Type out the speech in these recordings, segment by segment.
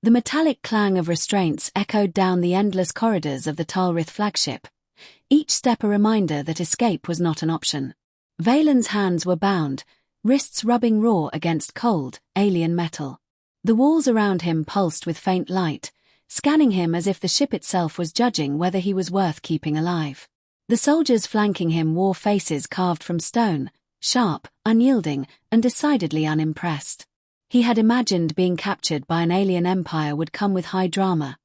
The metallic clang of restraints echoed down the endless corridors of the Talrith flagship, each step a reminder that escape was not an option. Valen's hands were bound, wrists rubbing raw against cold, alien metal. The walls around him pulsed with faint light, scanning him as if the ship itself was judging whether he was worth keeping alive. The soldiers flanking him wore faces carved from stone, sharp, unyielding, and decidedly unimpressed. He had imagined being captured by an alien empire would come with high drama,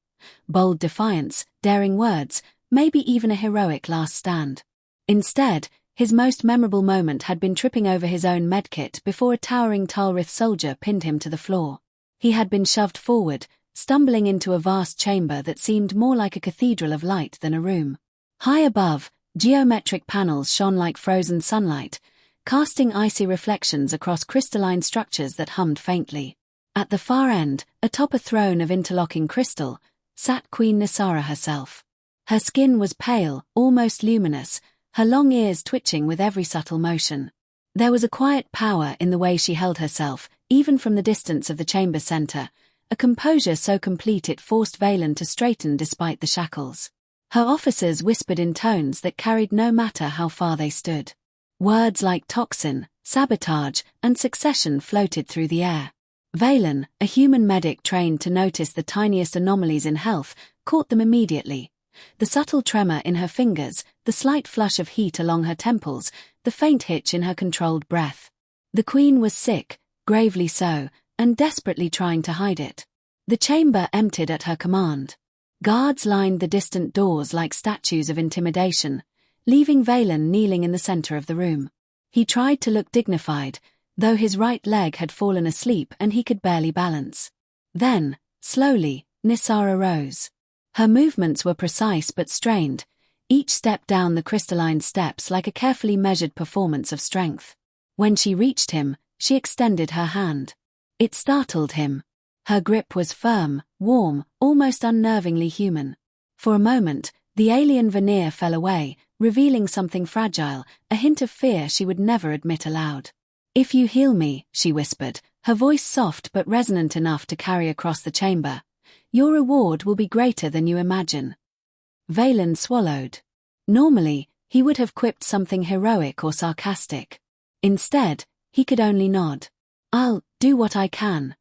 bold defiance, daring words, maybe even a heroic last stand. Instead, his most memorable moment had been tripping over his own medkit before a towering Talrith soldier pinned him to the floor. He had been shoved forward, stumbling into a vast chamber that seemed more like a cathedral of light than a room. High above, geometric panels shone like frozen sunlight, casting icy reflections across crystalline structures that hummed faintly. At the far end, atop a throne of interlocking crystal, sat Queen Nisara herself. Her skin was pale, almost luminous, her long ears twitching with every subtle motion. There was a quiet power in the way she held herself, even from the distance of the chamber's center, a composure so complete it forced Valen to straighten despite the shackles. Her officers whispered in tones that carried no matter how far they stood. Words like toxin, sabotage, and succession floated through the air. Valen, a human medic trained to notice the tiniest anomalies in health, caught them immediately. The subtle tremor in her fingers, the slight flush of heat along her temples, the faint hitch in her controlled breath. The queen was sick, gravely so, and desperately trying to hide it. The chamber emptied at her command. Guards lined the distant doors like statues of intimidation, leaving Valen kneeling in the center of the room. He tried to look dignified, though his right leg had fallen asleep and he could barely balance. Then, slowly, Nisara rose. Her movements were precise but strained, each step down the crystalline steps like a carefully measured performance of strength. When she reached him, she extended her hand. It startled him. Her grip was firm, warm, almost unnervingly human. For a moment, the alien veneer fell away, revealing something fragile, a hint of fear she would never admit aloud. "If you heal me," she whispered, her voice soft but resonant enough to carry across the chamber, "your reward will be greater than you imagine." Valen swallowed. Normally, he would have quipped something heroic or sarcastic. Instead, he could only nod. "I'll do what I can."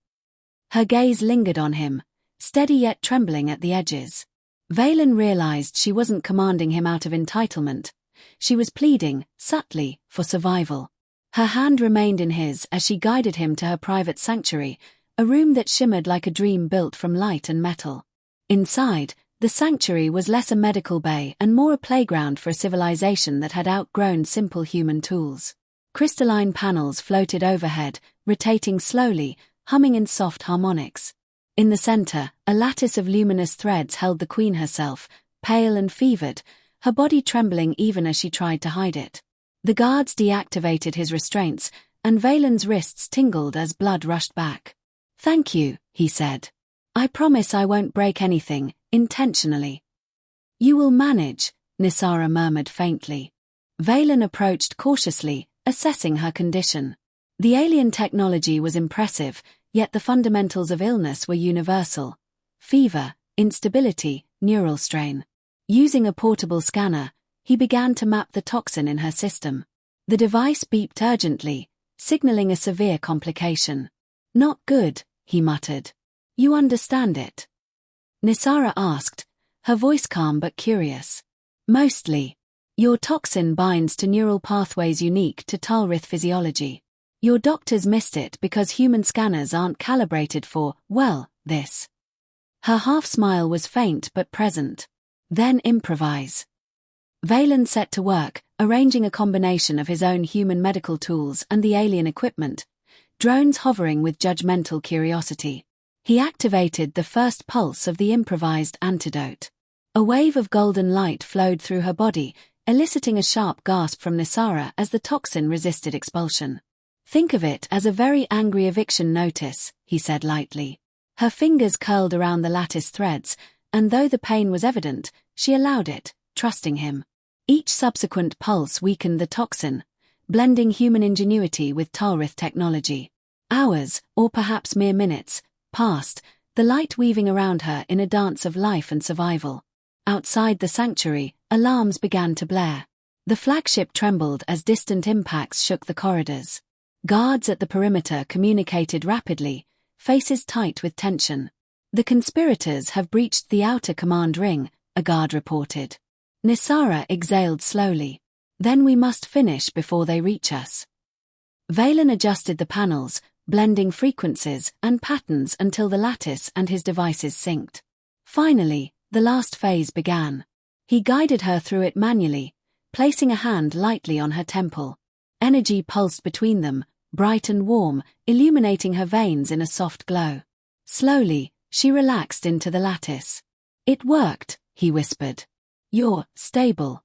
Her gaze lingered on him, steady yet trembling at the edges. Valen realized she wasn't commanding him out of entitlement. She was pleading, subtly, for survival. Her hand remained in his as she guided him to her private sanctuary, a room that shimmered like a dream built from light and metal. Inside, the sanctuary was less a medical bay and more a playground for a civilization that had outgrown simple human tools. Crystalline panels floated overhead, rotating slowly, humming in soft harmonics. In the center, a lattice of luminous threads held the queen herself, pale and fevered, her body trembling even as she tried to hide it. The guards deactivated his restraints, and Valen's wrists tingled as blood rushed back. "Thank you," he said. "I promise I won't break anything, intentionally." "You will manage," Nisara murmured faintly. Valen approached cautiously, assessing her condition. The alien technology was impressive, yet the fundamentals of illness were universal. Fever, instability, neural strain. Using a portable scanner, he began to map the toxin in her system. The device beeped urgently, signaling a severe complication. "Not good," he muttered. "You understand it?" Nisara asked, her voice calm but curious. "Mostly. Your toxin binds to neural pathways unique to Talrith physiology. Your doctors missed it because human scanners aren't calibrated for, well, this." Her half-smile was faint but present. "Then improvise." Valen set to work, arranging a combination of his own human medical tools and the alien equipment, drones hovering with judgmental curiosity. He activated the first pulse of the improvised antidote. A wave of golden light flowed through her body, eliciting a sharp gasp from Nisara as the toxin resisted expulsion. "Think of it as a very angry eviction notice," he said lightly. Her fingers curled around the lattice threads, and though the pain was evident, she allowed it, trusting him. Each subsequent pulse weakened the toxin, blending human ingenuity with Talrith technology. Hours, or perhaps mere minutes, passed, the the light weaving around her in a dance of life and survival. Outside the sanctuary, alarms began to blare. The flagship trembled as distant impacts shook the corridors. Guards at the perimeter communicated rapidly, faces tight with tension. "The conspirators have breached the outer command ring," a guard reported. Nisara exhaled slowly. "Then we must finish before they reach us." Valen adjusted the panels, blending frequencies and patterns until the lattice and his devices synced. Finally, the last phase began. He guided her through it manually, placing a hand lightly on her temple. Energy pulsed between them, bright and warm, illuminating her veins in a soft glow. Slowly, she relaxed into the lattice. "It worked," he whispered. "You're stable."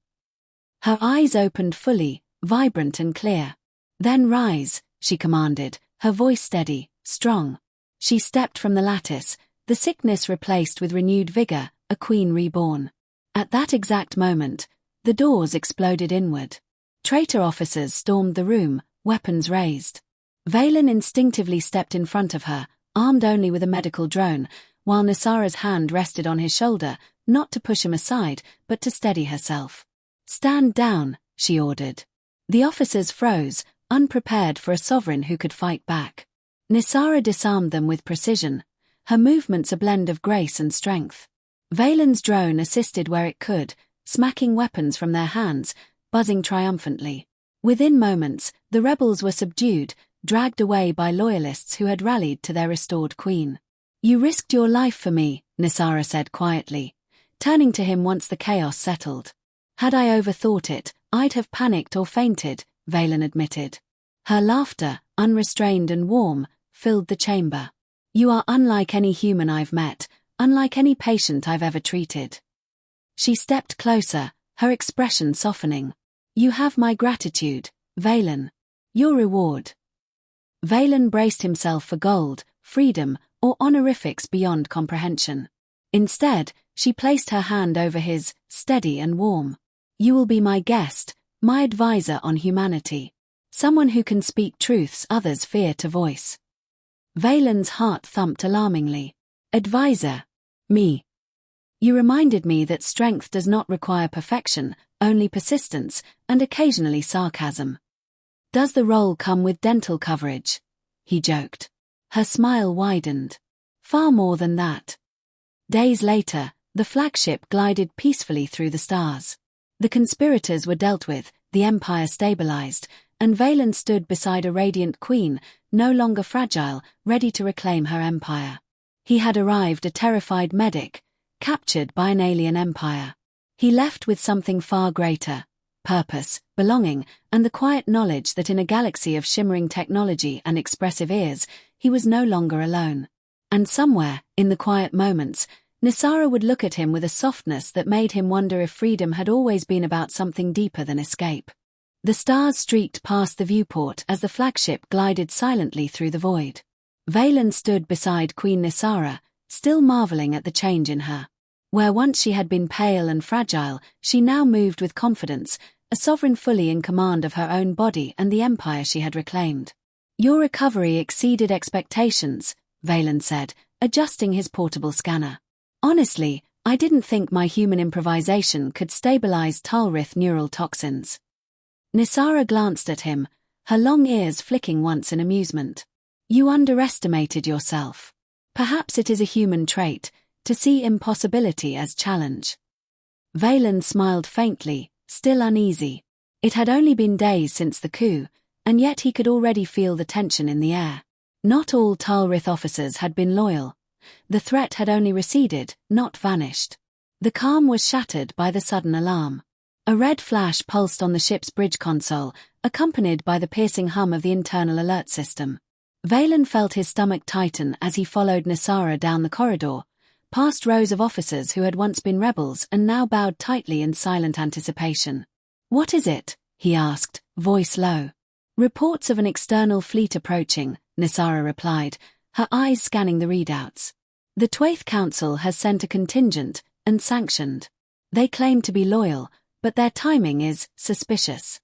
Her eyes opened fully, vibrant and clear. "Then rise," she commanded, her voice steady, strong. She stepped from the lattice, the sickness replaced with renewed vigor, a queen reborn. At that exact moment, the doors exploded inward. Traitor officers stormed the room, weapons raised. Valen instinctively stepped in front of her, armed only with a medical drone, while Nisara's hand rested on his shoulder, not to push him aside, but to steady herself. "Stand down," she ordered. The officers froze, unprepared for a sovereign who could fight back. Nisara disarmed them with precision, her movements a blend of grace and strength. Valen's drone assisted where it could, smacking weapons from their hands, buzzing triumphantly. Within moments, the rebels were subdued, dragged away by loyalists who had rallied to their restored queen. "You risked your life for me," Nisara said quietly, turning to him once the chaos settled. "Had I overthought it, I'd have panicked or fainted," Valen admitted. Her laughter, unrestrained and warm, filled the chamber. "You are unlike any human I've met, unlike any patient I've ever treated." She stepped closer, her expression softening. "You have my gratitude, Valen. Your reward." Valen braced himself for gold, freedom, or honorifics beyond comprehension. Instead, she placed her hand over his, steady and warm. "You will be my guest, my advisor on humanity. Someone who can speak truths others fear to voice." Valen's heart thumped alarmingly. "Advisor? Me? You reminded me that strength does not require perfection, only persistence, and occasionally sarcasm. Does the role come with dental coverage?" he joked. Her smile widened. "Far more than that." Days later, the flagship glided peacefully through the stars. The conspirators were dealt with, the Empire stabilized, and Valen stood beside a radiant queen, no longer fragile, ready to reclaim her empire. He had arrived a terrified medic, captured by an alien empire. He left with something far greater: purpose, belonging, and the quiet knowledge that in a galaxy of shimmering technology and expressive ears, he was no longer alone. And somewhere, in the quiet moments, Nisara would look at him with a softness that made him wonder if freedom had always been about something deeper than escape. The stars streaked past the viewport as the flagship glided silently through the void. Valen stood beside Queen Nisara, still marveling at the change in her. Where once she had been pale and fragile, she now moved with confidence, a sovereign fully in command of her own body and the empire she had reclaimed. "Your recovery exceeded expectations," Valen said, adjusting his portable scanner. "Honestly, I didn't think my human improvisation could stabilize Talrith neural toxins." Nisara glanced at him, her long ears flicking once in amusement. "You underestimated yourself. Perhaps it is a human trait, to see impossibility as challenge." Valen smiled faintly, still uneasy. It had only been days since the coup, and yet he could already feel the tension in the air. Not all Talrith officers had been loyal. The threat had only receded, not vanished. The calm was shattered by the sudden alarm. A red flash pulsed on the ship's bridge console, accompanied by the piercing hum of the internal alert system. Valen felt his stomach tighten as he followed Nisara down the corridor, past rows of officers who had once been rebels and now bowed tightly in silent anticipation. "What is it?" he asked, voice low. "Reports of an external fleet approaching," Nisara replied, her eyes scanning the readouts. "The Twaith Council has sent a contingent, and sanctioned. They claim to be loyal, but their timing is suspicious."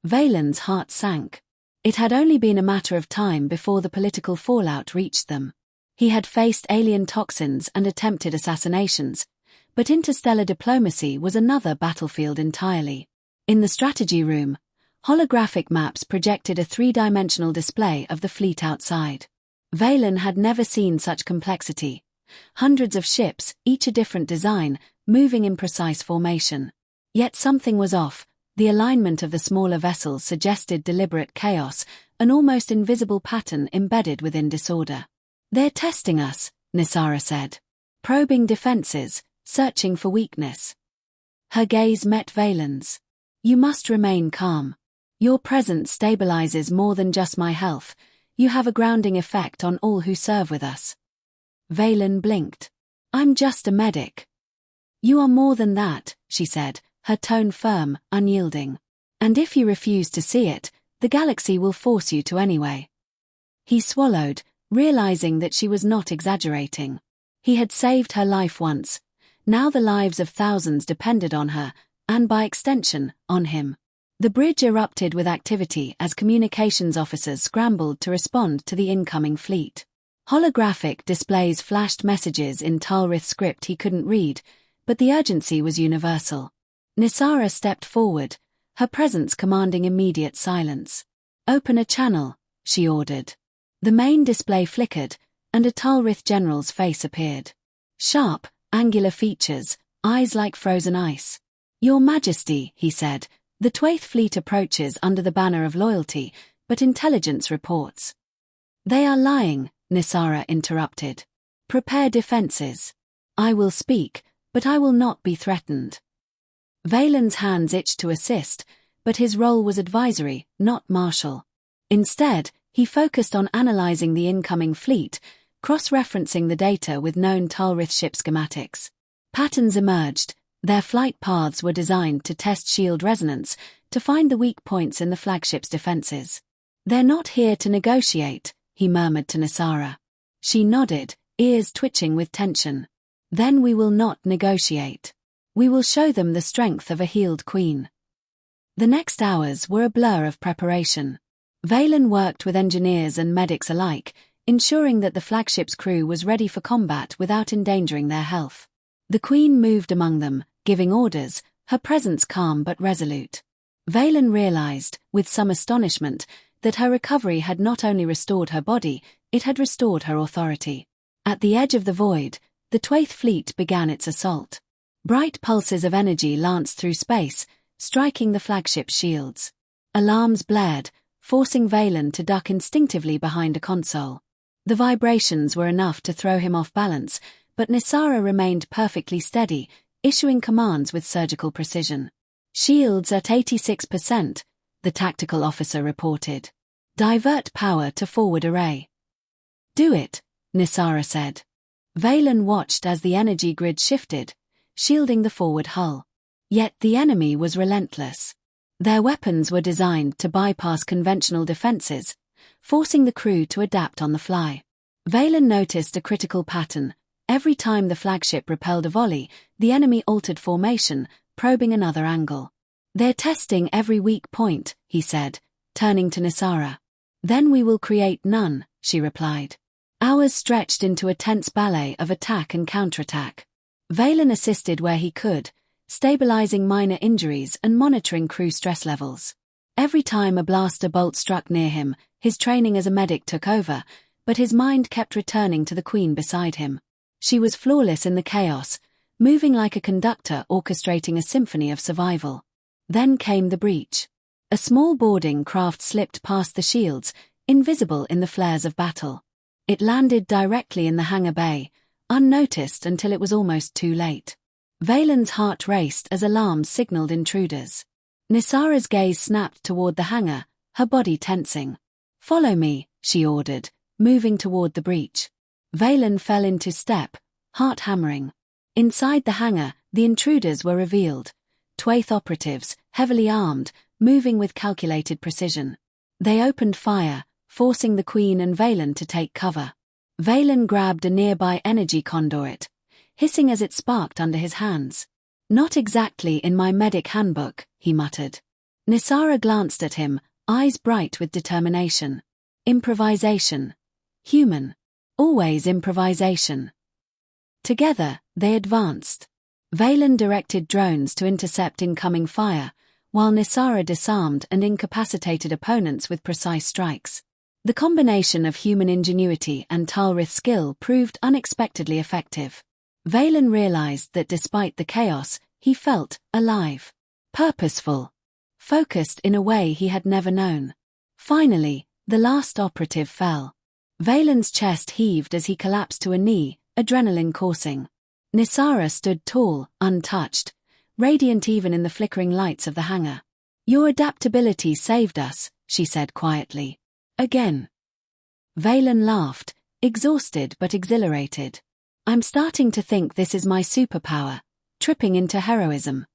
Valen's heart sank. It had only been a matter of time before the political fallout reached them. He had faced alien toxins and attempted assassinations, but interstellar diplomacy was another battlefield entirely. In the strategy room, holographic maps projected a three-dimensional display of the fleet outside. Valen had never seen such complexity. Hundreds of ships, each a different design, moving in precise formation. Yet something was off. The alignment of the smaller vessels suggested deliberate chaos, an almost invisible pattern embedded within disorder. "They're testing us," Nisara said. "Probing defenses, searching for weakness." Her gaze met Valen's. "You must remain calm. Your presence stabilizes more than just my health. You have a grounding effect on all who serve with us." Valen blinked. "I'm just a medic." "You are more than that," she said, her tone firm, unyielding. "And if you refuse to see it, the galaxy will force you to anyway." He swallowed, realizing that she was not exaggerating. He had saved her life once. Now the lives of thousands depended on her, and by extension, on him. The bridge erupted with activity as communications officers scrambled to respond to the incoming fleet. Holographic displays flashed messages in Talrith script he couldn't read, but the urgency was universal. Nisara stepped forward, her presence commanding immediate silence. "Open a channel," she ordered. The main display flickered, and a Talrith general's face appeared. Sharp, angular features, eyes like frozen ice. "Your Majesty," he said, "the Twaith fleet approaches under the banner of loyalty, but intelligence reports." "They are lying," Nisara interrupted. "Prepare defenses. I will speak, but I will not be threatened." Valen's hands itched to assist, but his role was advisory, not martial. Instead, he focused on analyzing the incoming fleet, cross-referencing the data with known Talrith ship schematics. Patterns emerged. Their flight paths were designed to test shield resonance, to find the weak points in the flagship's defenses. "They're not here to negotiate," he murmured to Nisara. She nodded, ears twitching with tension. "Then we will not negotiate. We will show them the strength of a healed queen." The next hours were a blur of preparation. Valen worked with engineers and medics alike, ensuring that the flagship's crew was ready for combat without endangering their health. The Queen moved among them, giving orders, her presence calm but resolute. Valen realized, with some astonishment, that her recovery had not only restored her body, it had restored her authority. At the edge of the void, the Twaith fleet began its assault. Bright pulses of energy lanced through space, striking the flagship's shields. Alarms blared, forcing Valen to duck instinctively behind a console. The vibrations were enough to throw him off balance, but Nisara remained perfectly steady, issuing commands with surgical precision. "Shields at 86%, the tactical officer reported. "Divert power to forward array." "Do it," Nisara said. Valen watched as the energy grid shifted, shielding the forward hull. Yet the enemy was relentless. Their weapons were designed to bypass conventional defenses, forcing the crew to adapt on the fly. Valen noticed a critical pattern. Every time the flagship repelled a volley, the enemy altered formation, probing another angle. "They're testing every weak point," he said, turning to Nisara. "Then we will create none," she replied. Hours stretched into a tense ballet of attack and counterattack. Valen assisted where he could, stabilizing minor injuries and monitoring crew stress levels. Every time a blaster bolt struck near him, his training as a medic took over, but his mind kept returning to the Queen beside him. She was flawless in the chaos, moving like a conductor orchestrating a symphony of survival. Then came the breach. A small boarding craft slipped past the shields, invisible in the flares of battle. It landed directly in the hangar bay, unnoticed until it was almost too late. Valen's heart raced as alarms signaled intruders. Nisara's gaze snapped toward the hangar, her body tensing. "Follow me," she ordered, moving toward the breach. Valen fell into step, heart hammering. Inside the hangar, the intruders were revealed. Twaith operatives, heavily armed, moving with calculated precision. They opened fire, forcing the Queen and Valen to take cover. Valen grabbed a nearby energy conduit, hissing as it sparked under his hands. "Not exactly in my medic handbook," he muttered. Nisara glanced at him, eyes bright with determination. Improvisation. Human. Always improvisation. Together, they advanced. Valen directed drones to intercept incoming fire, while Nisara disarmed and incapacitated opponents with precise strikes. The combination of human ingenuity and Talrith skill proved unexpectedly effective. Valen realized that despite the chaos, he felt alive, purposeful, focused in a way he had never known. Finally, the last operative fell. Valen's chest heaved as he collapsed to a knee, adrenaline coursing. Nisara stood tall, untouched, radiant even in the flickering lights of the hangar. "Your adaptability saved us," she said quietly. "Again." Valen laughed, exhausted but exhilarated. "I'm starting to think this is my superpower, tripping into heroism."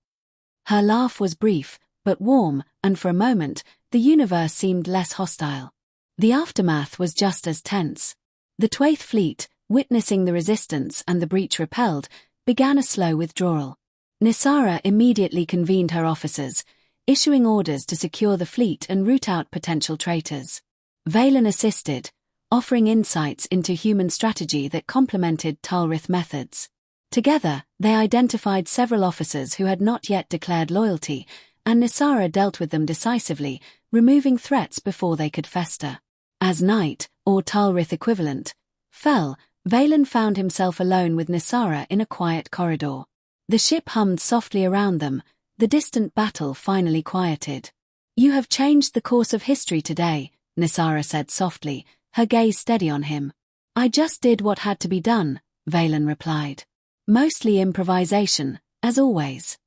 Her laugh was brief, but warm, and for a moment, the universe seemed less hostile. The aftermath was just as tense. The Twaith fleet, witnessing the resistance and the breach repelled, began a slow withdrawal. Nisara immediately convened her officers, issuing orders to secure the fleet and root out potential traitors. Valen assisted, offering insights into human strategy that complemented Talrith methods. Together, they identified several officers who had not yet declared loyalty, and Nisara dealt with them decisively, removing threats before they could fester. As night, or Talrith equivalent, fell, Valen found himself alone with Nisara in a quiet corridor. The ship hummed softly around them, the distant battle finally quieted. "You have changed the course of history today," Nisara said softly, her gaze steady on him. "I just did what had to be done," Valen replied. "Mostly improvisation, as always."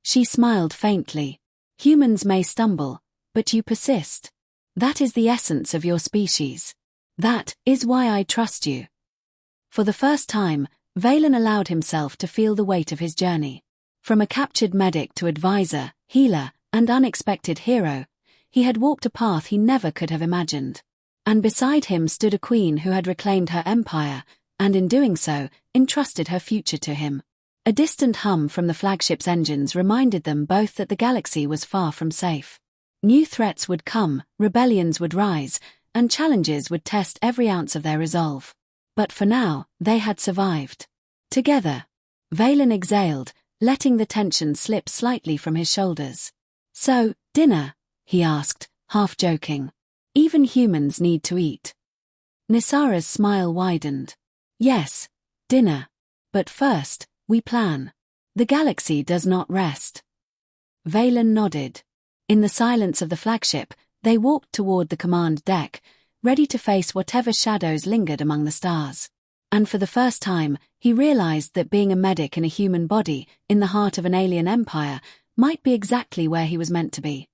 She smiled faintly. "Humans may stumble, but you persist. That is the essence of your species. That is why I trust you." For the first time, Valen allowed himself to feel the weight of his journey. From a captured medic to advisor, healer, and unexpected hero, he had walked a path he never could have imagined. And beside him stood a queen who had reclaimed her empire, and in doing so, entrusted her future to him. A distant hum from the flagship's engines reminded them both that the galaxy was far from safe. New threats would come, rebellions would rise, and challenges would test every ounce of their resolve. But for now, they had survived. Together. Valen exhaled, letting the tension slip slightly from his shoulders. "So, dinner?" he asked, half joking. "Even humans need to eat." Nisara's smile widened. "Yes, dinner. But first, we plan. The galaxy does not rest." Valen nodded. In the silence of the flagship, they walked toward the command deck, ready to face whatever shadows lingered among the stars. And for the first time, he realized that being a medic in a human body, in the heart of an alien empire, might be exactly where he was meant to be.